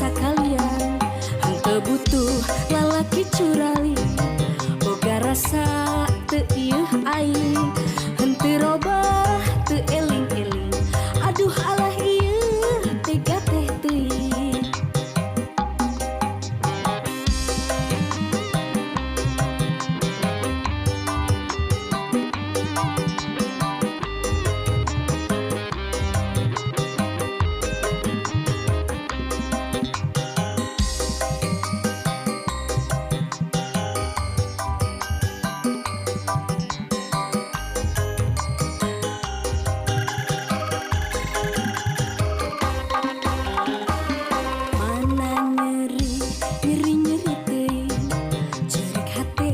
sakalian. Henteu butuh lalaki curali, boga rasa teu ieuh aing. Henteu robah teu eling-eling, aduh alah ieuh tega teh teuing. Mana nyeri, nyeri-nyeri teuing, cerik hate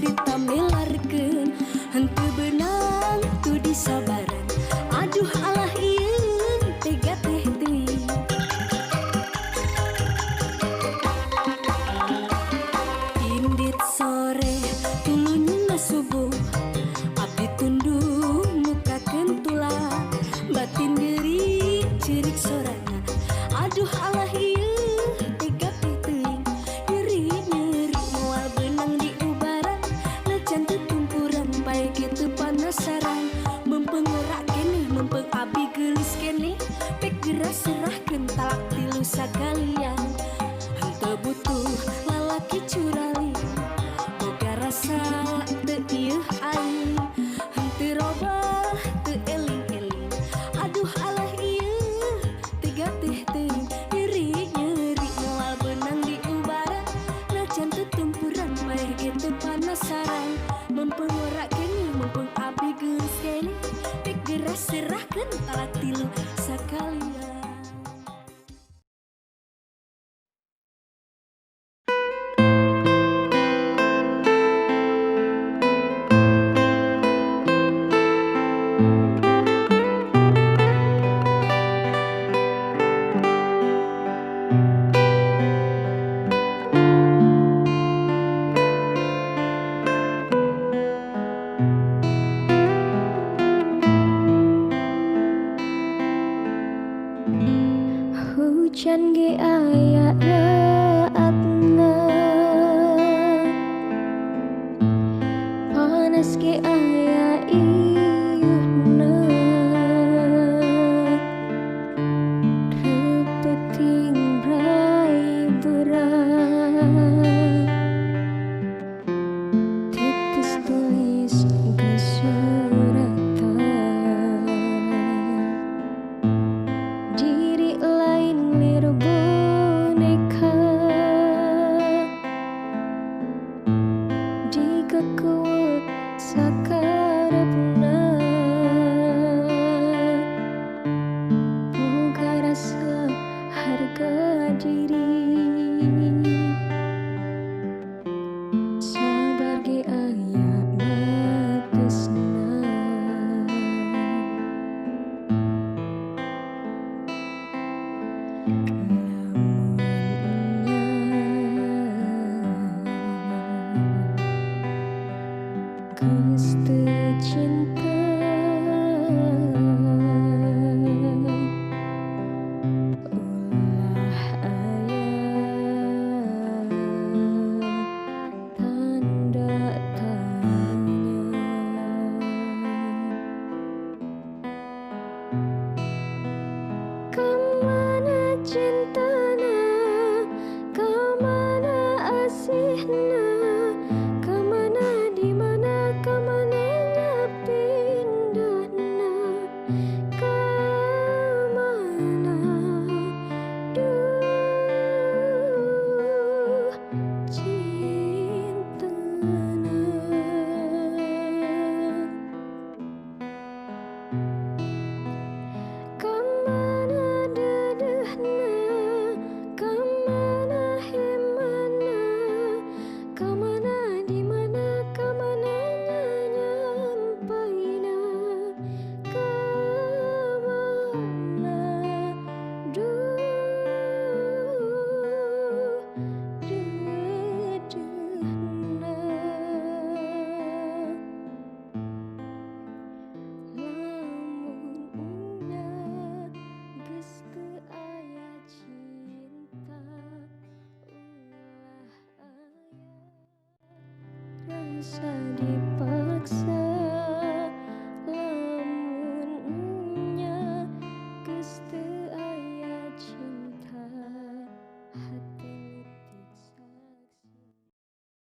ditamelarkeun. Henteu beunang tu disabaran, aduh alah ieuh tega teh teuing. Indit sore tulunyna subuh, abdi tunduh mukakeun tulang. Batin geuring ceurik sorangan, aduh alah ieuh tega teh teuing. Nyeri-nyeri moal beunang di ubaran, najan teu tumpuran bae kitu panasaran. Mempeng ora keneh, mempeng abi geulis keneh, pek geura serahkeun talak tilu sakalian. Henteu butuh lalaki curali, boga rasa teu ieuh aing. Henteu robah teu eling-eling, aduh alah ieuh tega teh teuing. Nyeri-nyeri moal beunang di ubaran, najan teu tumpuran bae kitu panasaran. Mempeng ora keneh, mempeng abi geulis keneh, pek geura serahkeun talak tilu sakalian. sedih.